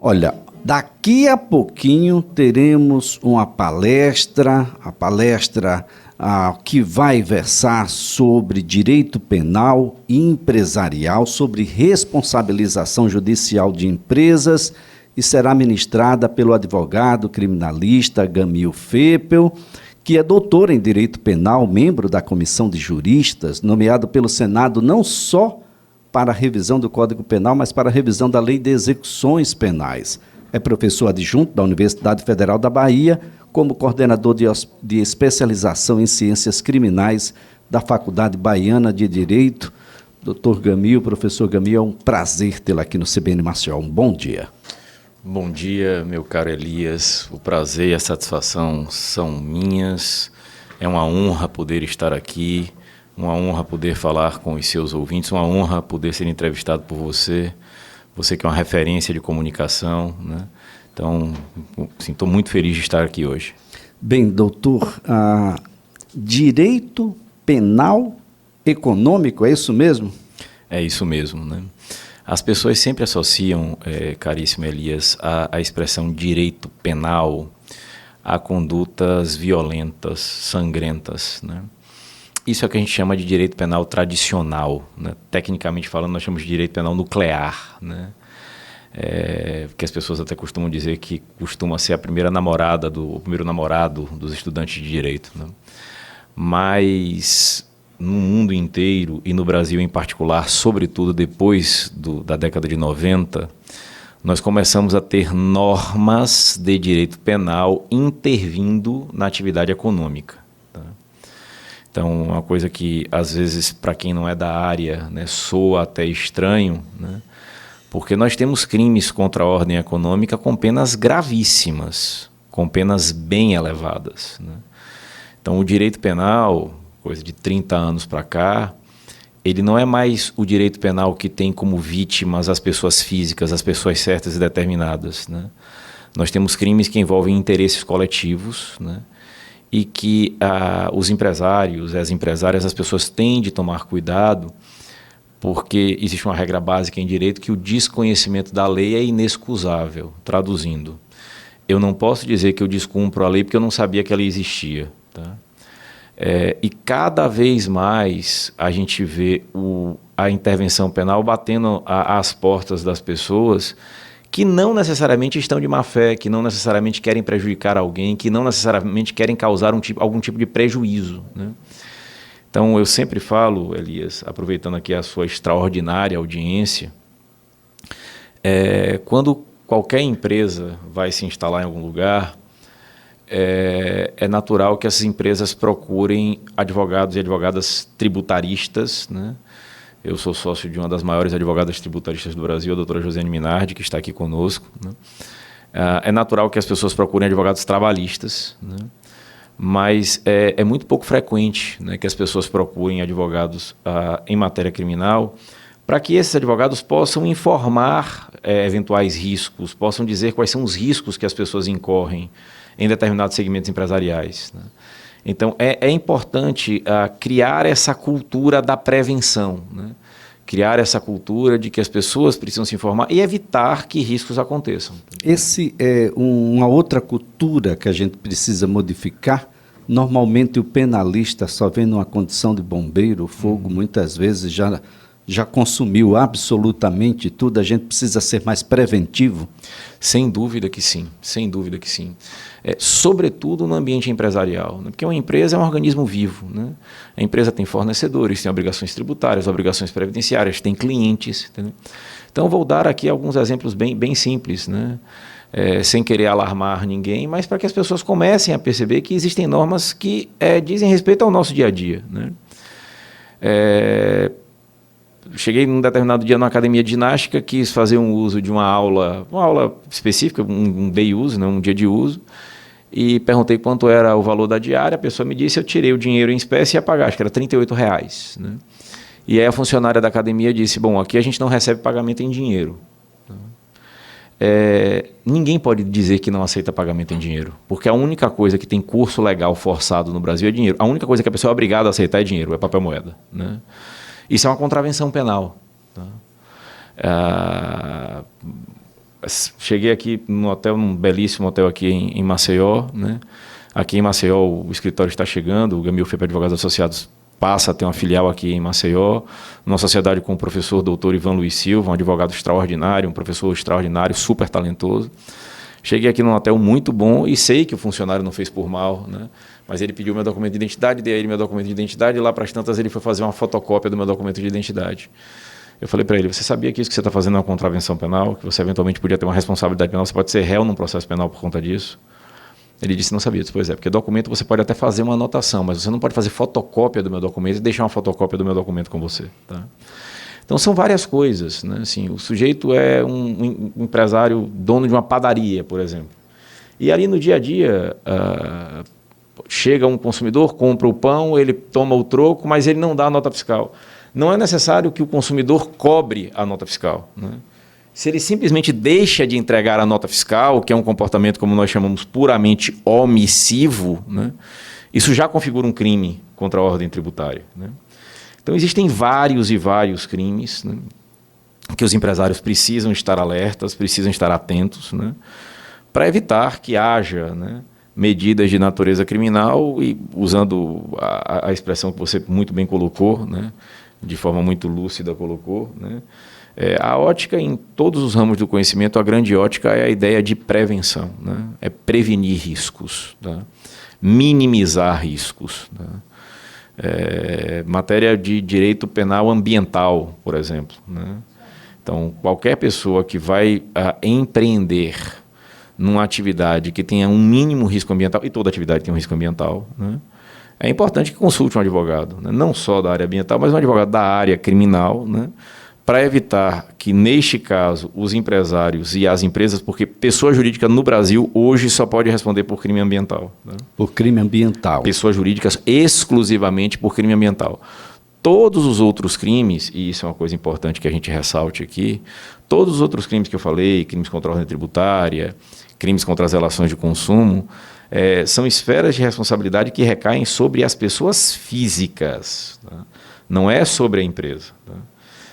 Olha, daqui a pouquinho teremos uma palestra, que vai versar sobre direito penal e empresarial, sobre responsabilização judicial de empresas, e será ministrada pelo advogado criminalista Gamil Fepel, que é doutor em Direito Penal, membro da Comissão de Juristas, nomeado pelo Senado não só para a revisão do Código Penal, mas para a revisão da Lei de Execuções Penais. É professor adjunto da Universidade Federal da Bahia, como coordenador de especialização em Ciências Criminais da Faculdade Baiana de Direito. Doutor Gamil, professor Gamil, é um prazer tê-lo aqui no CBN Maceió. Um bom dia. Bom dia, meu caro Elias. O prazer e a satisfação são minhas. É uma honra poder estar aqui, uma honra poder falar com os seus ouvintes, uma honra poder ser entrevistado por você, você que é uma referência de comunicação, né? Então, estou muito feliz de estar aqui hoje. Bem, doutor, direito penal econômico, é isso mesmo? É isso mesmo, né? As pessoas sempre associam, caríssimo Elias, a expressão direito penal a condutas violentas, sangrentas, né? Isso é o que a gente chama de direito penal tradicional, né? Tecnicamente falando, nós chamamos de direito penal nuclear, né? Que as pessoas até costumam dizer que costuma ser o primeiro namorado dos estudantes de direito, né? Mas no mundo inteiro e no Brasil em particular, sobretudo depois da década de 90, nós começamos a ter normas de direito penal intervindo na atividade econômica. Tá? Então, uma coisa que às vezes para quem não é da área, né, soa até estranho, né? Porque nós temos crimes contra a ordem econômica com penas gravíssimas, com penas bem elevadas, né? Então, o direito penal, coisa de 30 anos para cá, ele não é mais o direito penal que tem como vítimas as pessoas físicas, as pessoas certas e determinadas, né? Nós temos crimes que envolvem interesses coletivos, né? E que os empresários, as empresárias, as pessoas têm de tomar cuidado, porque existe uma regra básica em direito que o desconhecimento da lei é inexcusável. Traduzindo, eu não posso dizer que eu descumpro a lei porque eu não sabia que ela existia, tá? E cada vez mais a gente vê a intervenção penal batendo às portas das pessoas que não necessariamente estão de má fé, que não necessariamente querem prejudicar alguém, que não necessariamente querem causar algum tipo de prejuízo, né? Então, eu sempre falo, Elias, aproveitando aqui a sua extraordinária audiência, quando qualquer empresa vai se instalar em algum lugar, é natural que essas empresas procurem advogados e advogadas tributaristas, né? Eu sou sócio de uma das maiores advogadas tributaristas do Brasil, a doutora Josiane Minardi, que está aqui conosco, né? É natural que as pessoas procurem advogados trabalhistas, né? Mas é muito pouco frequente, né, que as pessoas procurem advogados em matéria criminal, para que esses advogados possam informar eventuais riscos, possam dizer quais são os riscos que as pessoas incorrem em determinados segmentos empresariais, né? Então, é importante criar essa cultura da prevenção, né? Criar essa cultura de que as pessoas precisam se informar e evitar que riscos aconteçam. Esse é uma outra cultura que a gente precisa modificar. Normalmente o penalista só vem numa condição de bombeiro, o fogo muitas vezes já consumiu absolutamente tudo, a gente precisa ser mais preventivo? Sem dúvida que sim, sem dúvida que sim. Sobretudo no ambiente empresarial, né? Porque uma empresa é um organismo vivo, né? A empresa tem fornecedores, tem obrigações tributárias, obrigações previdenciárias, tem clientes, entendeu? Então, vou dar aqui alguns exemplos bem simples, né? Sem querer alarmar ninguém, mas para que as pessoas comecem a perceber que existem normas que dizem respeito ao nosso dia a dia, né? Cheguei num determinado dia numa academia de ginástica, quis fazer um uso de uma aula específica, um day use, né, um dia de uso, e perguntei quanto era o valor da diária, a pessoa me disse, eu tirei o dinheiro em espécie e ia pagar, acho que era R$ 38, né? E aí a funcionária da academia disse, bom, aqui a gente não recebe pagamento em dinheiro. Ninguém pode dizer que não aceita pagamento em dinheiro, porque a única coisa que tem curso legal forçado no Brasil é dinheiro. A única coisa que a pessoa é obrigada a aceitar é dinheiro, é papel moeda, né? Isso é uma contravenção penal, tá? cheguei aqui no hotel, num belíssimo hotel aqui em Maceió, né? Aqui em Maceió o escritório está chegando, o Gamil FEP Advogados Associados passa a ter uma filial aqui em Maceió, numa sociedade com o professor doutor Ivan Luiz Silva, um advogado extraordinário, um professor extraordinário, super talentoso. Cheguei aqui num hotel muito bom e sei que o funcionário não fez por mal, né? Mas ele pediu meu documento de identidade, dei a ele meu documento de identidade e lá para as tantas ele foi fazer uma fotocópia do meu documento de identidade. Eu falei para ele, você sabia que isso que você está fazendo é uma contravenção penal, que você eventualmente podia ter uma responsabilidade penal, você pode ser réu num processo penal por conta disso? Ele disse, não sabia. Eu disse, pois é, porque documento você pode até fazer uma anotação, mas você não pode fazer fotocópia do meu documento e deixar uma fotocópia do meu documento com você. Tá? Então são várias coisas, né? Assim, o sujeito é um empresário, dono de uma padaria, por exemplo. E ali no dia a dia, chega um consumidor, compra o pão, ele toma o troco, mas ele não dá a nota fiscal. Não é necessário que o consumidor cobre a nota fiscal, né? Se ele simplesmente deixa de entregar a nota fiscal, que é um comportamento, como nós chamamos, puramente omissivo, né? Isso já configura um crime contra a ordem tributária, né? Então, existem vários e vários crimes, né, que os empresários precisam estar alertas, precisam estar atentos, né, para evitar que haja, né, medidas de natureza criminal e, usando a expressão que você muito bem colocou, né, de forma muito lúcida colocou, né, a ótica em todos os ramos do conhecimento, a grande ótica é a ideia de prevenção, né, é prevenir riscos, tá, minimizar riscos, tá. Matéria de direito penal ambiental, por exemplo, né? Então, qualquer pessoa que vai empreender numa atividade que tenha um mínimo risco ambiental, e toda atividade tem um risco ambiental, né? É importante que consulte um advogado, né? Não só da área ambiental, mas um advogado da área criminal, né? Para evitar que, neste caso, os empresários e as empresas, porque pessoa jurídica no Brasil hoje só pode responder por crime ambiental. Né? Por crime ambiental. Pessoas jurídicas exclusivamente por crime ambiental. Todos os outros crimes, e isso é uma coisa importante que a gente ressalte aqui, todos os outros crimes que eu falei, crimes contra a ordem tributária, crimes contra as relações de consumo, são esferas de responsabilidade que recaem sobre as pessoas físicas, tá? Não é sobre a empresa. Tá?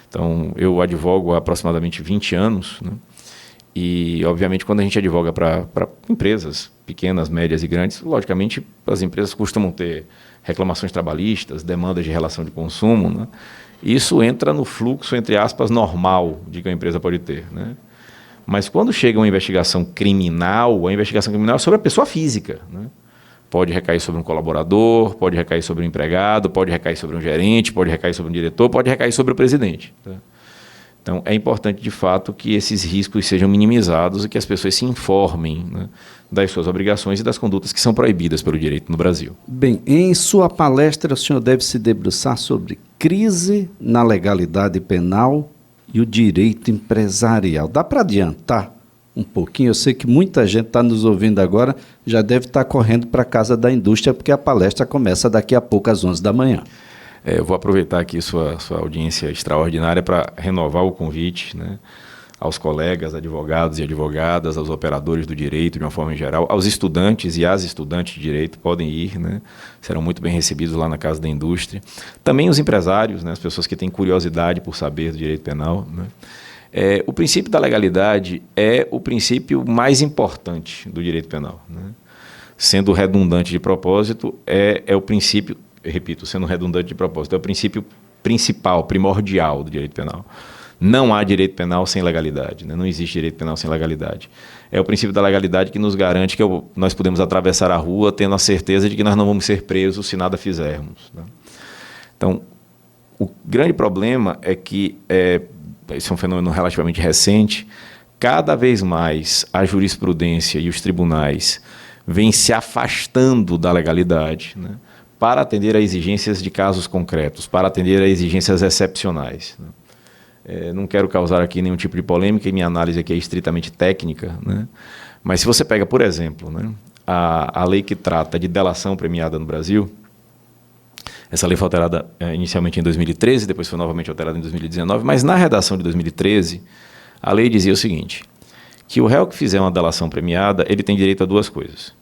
Então, eu advogo há aproximadamente 20 anos, né? E, obviamente, quando a gente advoga para empresas pequenas, médias e grandes, logicamente, as empresas costumam ter reclamações trabalhistas, demandas de relação de consumo, né? Isso entra no fluxo, entre aspas, normal de que a empresa pode ter, né? Mas quando chega uma investigação criminal, a investigação criminal é sobre a pessoa física, né? Pode recair sobre um colaborador, pode recair sobre um empregado, pode recair sobre um gerente, pode recair sobre um diretor, pode recair sobre o presidente. Tá? Então, é importante, de fato, que esses riscos sejam minimizados e que as pessoas se informem, né, das suas obrigações e das condutas que são proibidas pelo direito no Brasil. Bem, em sua palestra, o senhor deve se debruçar sobre crise na legalidade penal e o direito empresarial. Dá para adiantar um pouquinho? Eu sei que muita gente está nos ouvindo agora, já deve estar correndo para a Casa da Indústria, porque a palestra começa daqui a pouco, às 11 da manhã. Eu vou aproveitar aqui sua audiência extraordinária para renovar o convite, né, aos colegas, advogados e advogadas, aos operadores do direito, de uma forma em geral, aos estudantes e às estudantes de direito, podem ir, né, serão muito bem recebidos lá na Casa da Indústria. Também os empresários, né, as pessoas que têm curiosidade por saber do direito penal, né. O princípio da legalidade é o princípio mais importante do direito penal, né. Sendo redundante de propósito, é o princípio, repito, sendo redundante de propósito, é o princípio principal, primordial do direito penal. Não há direito penal sem legalidade, né? Não existe direito penal sem legalidade. É o princípio da legalidade que nos garante que nós podemos atravessar a rua tendo a certeza de que nós não vamos ser presos se nada fizermos, né? Então, o grande problema é que, esse é um fenômeno relativamente recente, cada vez mais a jurisprudência e os tribunais vêm se afastando da legalidade, né, para atender a exigências de casos concretos, para atender a exigências excepcionais, né. Não quero causar aqui nenhum tipo de polêmica, e minha análise aqui é estritamente técnica, né, mas se você pega, por exemplo, né, a lei que trata de delação premiada no Brasil, essa lei foi alterada inicialmente em 2013, depois foi novamente alterada em 2019, mas na redação de 2013, a lei dizia o seguinte, que o réu que fizer uma delação premiada, ele tem direito a duas coisas.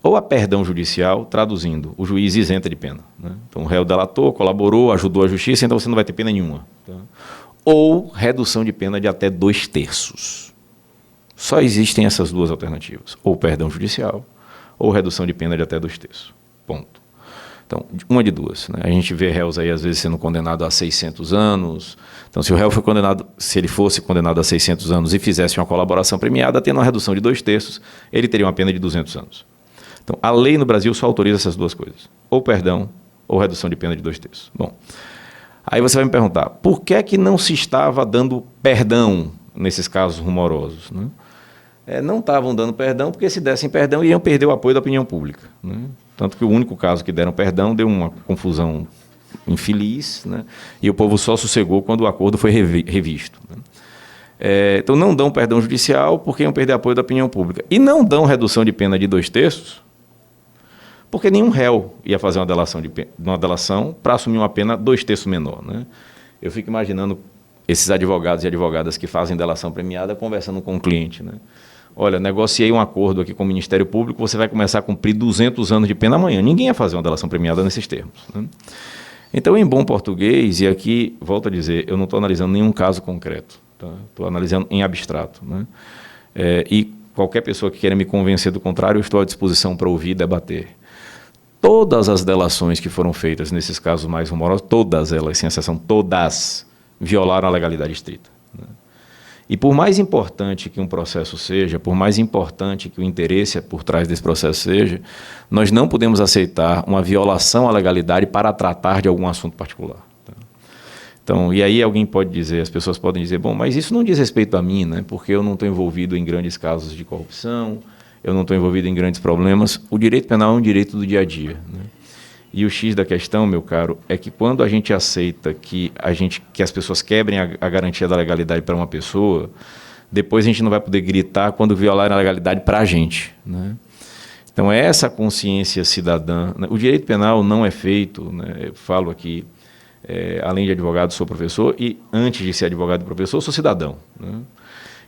Ou a perdão judicial, traduzindo, o juiz isenta de pena, né? Então o réu delatou, colaborou, ajudou a justiça, então você não vai ter pena nenhuma. Tá? Ou redução de pena de até 2/3. Só existem essas duas alternativas, ou perdão judicial, ou redução de pena de até 2/3. Ponto. Então, uma de duas, né? A gente vê réus aí, às vezes, sendo condenado a 600 anos. Então, se o réu foi condenado, se ele fosse condenado a 600 anos e fizesse uma colaboração premiada, tendo uma redução de 2/3, ele teria uma pena de 200 anos. Então, a lei no Brasil só autoriza essas duas coisas, ou perdão, ou redução de pena de 2/3. Bom, aí você vai me perguntar, por que é que não se estava dando perdão nesses casos rumorosos, né? Não estavam dando perdão, porque se dessem perdão, iam perder o apoio da opinião pública, né? Tanto que o único caso que deram perdão deu uma confusão infeliz, né? E o povo só sossegou quando o acordo foi revisto, né? Então, não dão perdão judicial porque iam perder apoio da opinião pública. E não dão redução de pena de 2/3 porque nenhum réu ia fazer uma delação para assumir uma pena 2/3 menor, né? Eu fico imaginando esses advogados e advogadas que fazem delação premiada conversando com o cliente, né? Olha, negociei um acordo aqui com o Ministério Público, você vai começar a cumprir 200 anos de pena amanhã. Ninguém ia fazer uma delação premiada nesses termos, né? Então, em bom português, e aqui, volto a dizer, eu não estou analisando nenhum caso concreto, tá? Estou analisando em abstrato, né? E qualquer pessoa que queira me convencer do contrário, eu estou à disposição para ouvir e debater. Todas as delações que foram feitas nesses casos mais rumorosos, todas elas, sem exceção, todas violaram a legalidade estrita, né? E por mais importante que um processo seja, por mais importante que o interesse por trás desse processo seja, nós não podemos aceitar uma violação à legalidade para tratar de algum assunto particular, tá? Então, e aí alguém pode dizer, as pessoas podem dizer, bom, mas isso não diz respeito a mim, né? Porque eu não estou envolvido em grandes casos de corrupção, eu não estou envolvido em grandes problemas. O direito penal é um direito do dia a dia, né? E o X da questão, meu caro, é que quando a gente aceita que as pessoas quebrem a garantia da legalidade para uma pessoa, depois a gente não vai poder gritar quando violarem a legalidade para a gente, né? Então, é essa consciência cidadã, né? O direito penal não é feito, né? Eu falo aqui, além de advogado, sou professor, e antes de ser advogado e professor, sou cidadão, né?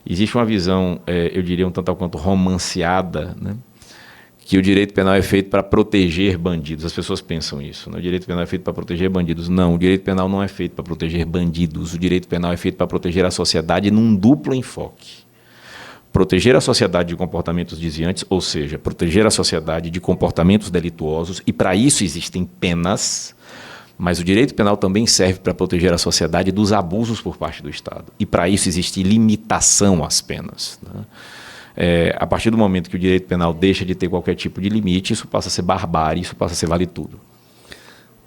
Existe uma visão, eu diria, um tanto ou quanto romanceada, né? Que o direito penal é feito para proteger bandidos. As pessoas pensam isso, né? O direito penal é feito para proteger bandidos. Não, o direito penal não é feito para proteger bandidos. O direito penal é feito para proteger a sociedade num duplo enfoque. Proteger a sociedade de comportamentos desviantes, ou seja, proteger a sociedade de comportamentos delituosos, e para isso existem penas, mas o direito penal também serve para proteger a sociedade dos abusos por parte do Estado. E para isso existe limitação às penas, né? A partir do momento que o direito penal deixa de ter qualquer tipo de limite, isso passa a ser barbárie, isso passa a ser vale tudo.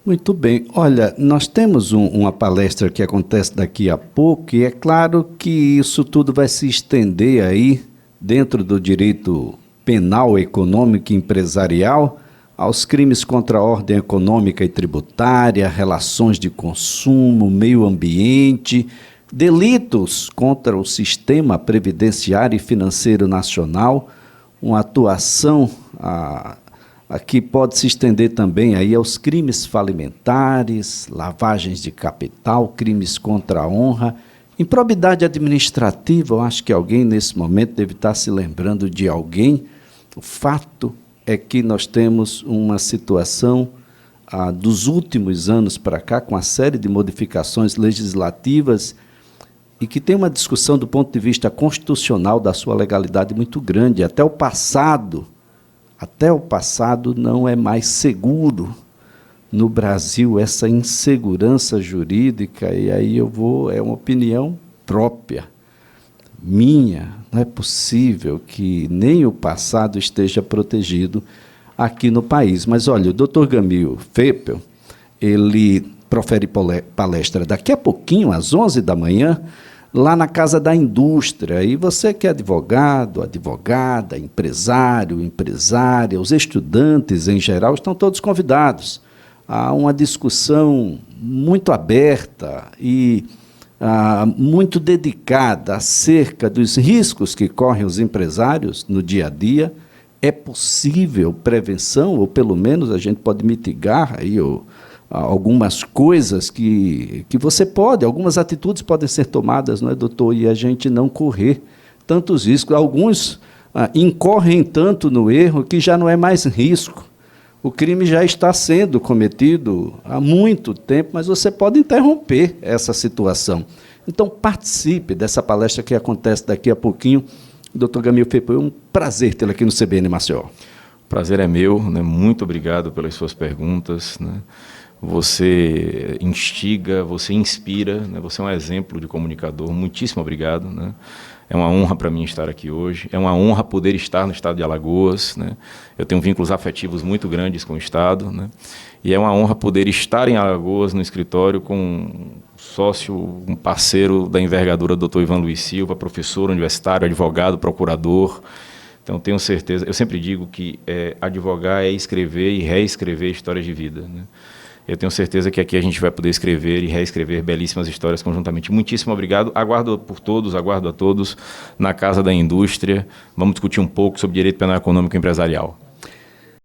Muito bem. Olha, nós temos uma palestra que acontece daqui a pouco, e é claro que isso tudo vai se estender aí, dentro do direito penal, econômico e empresarial, aos crimes contra a ordem econômica e tributária, relações de consumo, meio ambiente, delitos contra o sistema previdenciário e financeiro nacional, uma atuação aqui pode se estender também aí aos crimes falimentares, lavagens de capital, crimes contra a honra, improbidade administrativa. Eu acho que alguém nesse momento deve estar se lembrando de alguém. O fato é que nós temos uma situação dos últimos anos para cá, com uma série de modificações legislativas, e que tem uma discussão do ponto de vista constitucional da sua legalidade muito grande. Até o passado não é mais seguro no Brasil, essa insegurança jurídica, e aí é uma opinião própria, minha. Não é possível que nem o passado esteja protegido aqui no país. Mas, olha, o doutor Gamil Feppel, ele profere palestra daqui a pouquinho, às 11 da manhã, lá na Casa da Indústria. E você que é advogado, advogada, empresário, empresária, os estudantes em geral, estão todos convidados. Há uma discussão muito aberta e muito dedicada acerca dos riscos que correm os empresários no dia a dia. É possível prevenção, ou pelo menos a gente pode mitigar aí algumas coisas que você pode, algumas atitudes podem ser tomadas, não é, doutor? E a gente não correr tantos riscos. Alguns incorrem tanto no erro que já não é mais risco. O crime já está sendo cometido há muito tempo, mas você pode interromper essa situação. Então, participe dessa palestra que acontece daqui a pouquinho, Doutor Gamil Fepo, é um prazer tê-lo aqui no CBN Maceió. O prazer é meu, né? Muito obrigado pelas suas perguntas, né? Você instiga, você inspira, né? Você é um exemplo de comunicador. Muitíssimo obrigado, né? É uma honra para mim estar aqui hoje. É uma honra poder estar no estado de Alagoas, né? Eu tenho vínculos afetivos muito grandes com o estado, né? E é uma honra poder estar em Alagoas, no escritório, com um sócio, um parceiro da envergadura, doutor Ivan Luiz Silva, professor universitário, advogado, procurador. Então, tenho certeza, eu sempre digo que advogar é escrever e reescrever histórias de vida, né? Eu tenho certeza que aqui a gente vai poder escrever e reescrever belíssimas histórias conjuntamente. Muitíssimo obrigado. Aguardo a todos na Casa da Indústria. Vamos discutir um pouco sobre direito penal econômico e empresarial.